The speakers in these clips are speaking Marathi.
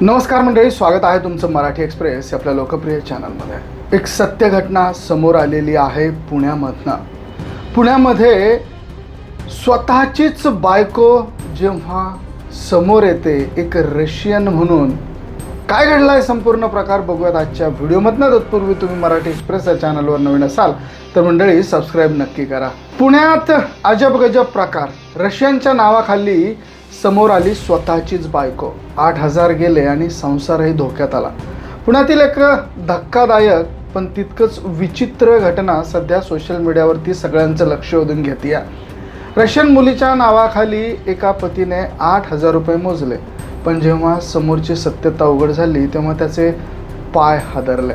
नमस्कार मंडळी, स्वागत आहे तुमचं मराठी एक्सप्रेस या आपल्या लोकप्रिय चॅनलमध्ये। एक सत्य घटना समोर आलेली आहे पुण्यामधनं। पुण्यामध्ये स्वतःचीच बायको जेव्हा समोर येते एक रशियन म्हणून, काय घडलं आहे संपूर्ण प्रकार बघूयात आजच्या व्हिडिओमधनं। तत्पूर्वी तुम्ही मराठी एक्सप्रेस या चॅनलवर नवीन असाल तर मंडळी सबस्क्राईब नक्की करा। पुण्यात अजब गजब प्रकार, रशियनच्या नावाखाली समोर आली स्वतःचीच बायको। 8,000 गेले आणि संसारही धोक्यात आला। पुण्यातील एक धक्कादायक पण तितकंच विचित्र घटना सध्या सोशल मीडियावरती सगळ्यांचं लक्ष वेधून घेते। रशियन मुलीच्या नावाखाली एका पतीने 8,000 रुपये मोजले, पण जेव्हा समोरची सत्यता उघड झाली तेव्हा त्याचे पाय हादरले।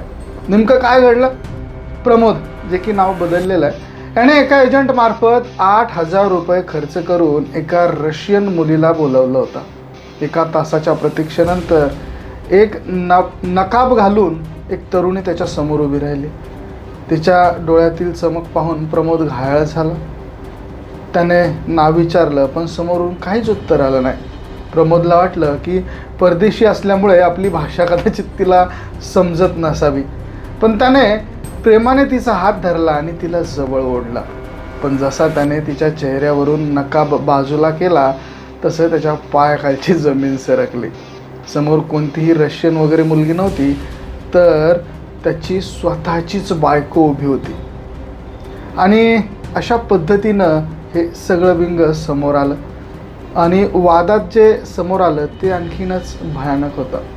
नेमकं काय घडलं? प्रमोद, जे की नाव बदललेलं आहे, याने एका एजंटमार्फत 8,000 रुपये खर्च करून एका रशियन मुलीला बोलवलं होतं। एका तासाच्या प्रतीक्षेनंतर एक नकाब घालून एक तरुणी त्याच्या समोर उभी राहिली। तिच्या डोळ्यातील चमक पाहून प्रमोद घायाळ झाला। त्याने नाव विचारलं, पण समोरून काहीच उत्तर आलं नाही। प्रमोदला वाटलं की परदेशी असल्यामुळे आपली भाषा कदाचित तिला समजत नसावी, पण त्याने प्रेमाने तिचा हात धरला आणि तिला जवळ ओढला। पण जसा त्याने तिच्या चेहऱ्यावरून नकाब बाजूला केला तसं त्याच्या पायाखालची जमीन सरकली। समोर कोणतीही रशियन वगैरे मुलगी नव्हती, तर त्याची स्वतःचीच बायको उभी होती। आणि अशा पद्धतीनं हे सगळं विंग समोर आलं आणि वादात जे समोर आलं ते आणखीनच भयानक होतं।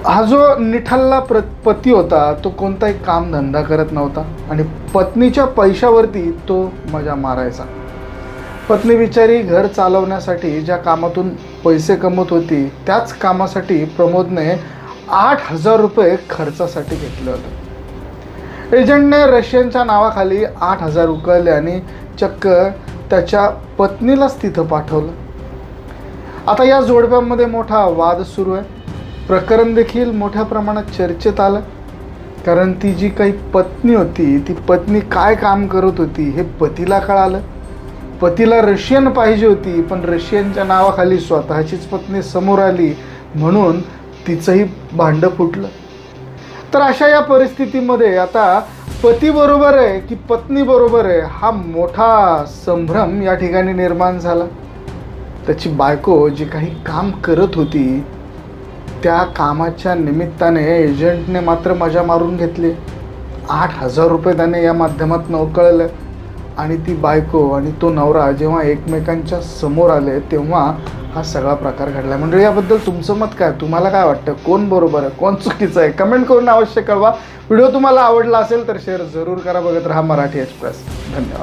हा जो निठल्ला पती होता तो कोणताही काम धंदा करत नव्हता आणि पत्नीच्या पैशावरती तो मजा मारायचा। पत्नी बिचारी घर चालवण्यासाठी ज्या कामातून पैसे कमवत होती त्याच कामासाठी प्रमोदने 8,000 रुपये खर्चासाठी घेतले होते। एजंटने रशियनच्या नावाखाली 8,000 उकळले आणि चक्क त्याच्या पत्नीलाच तिथं पाठवलं। आता या जोडप्यामध्ये मोठा वाद सुरू आहे। प्रकरण देखील मोठ्या प्रमाणात चर्चेत आलं, कारण ती जी काही पत्नी होती ती पत्नी काय काम करत होती हे पतीला कळालं। पतीला रशियन पाहिजे होती, पण रशियनच्या नावाखाली स्वतःचीच पत्नी समोर आली म्हणून तिचंही भांडं फुटलं। तर अशा या परिस्थितीमध्ये आता पती बरोबर आहे की पत्नी बरोबर आहे हा मोठा संभ्रम या ठिकाणी निर्माण झाला। त्याची बायको जी काही काम करत होती त्या कामाच्या निमित्ताने एजंटने मात्र मजा मारून घेतली। 8,000 रुपये त्याने या माध्यमातून उकळले आणि ती बायको आणि तो नवरा जेव्हा एकमेकांच्या समोर आले तेव्हा हा सगळा प्रकार घडला। म्हणजे याबद्दल तुमचं मत काय? तुम्हाला काय वाटतं? कोण बरोबर आहे, कोण चुकीचं आहे? कमेंट करून अवश्य कळवा। व्हिडिओ तुम्हाला आवडला असेल तर शेअर जरूर करा। बघत राहा मराठी एक्सप्रेस। धन्यवाद।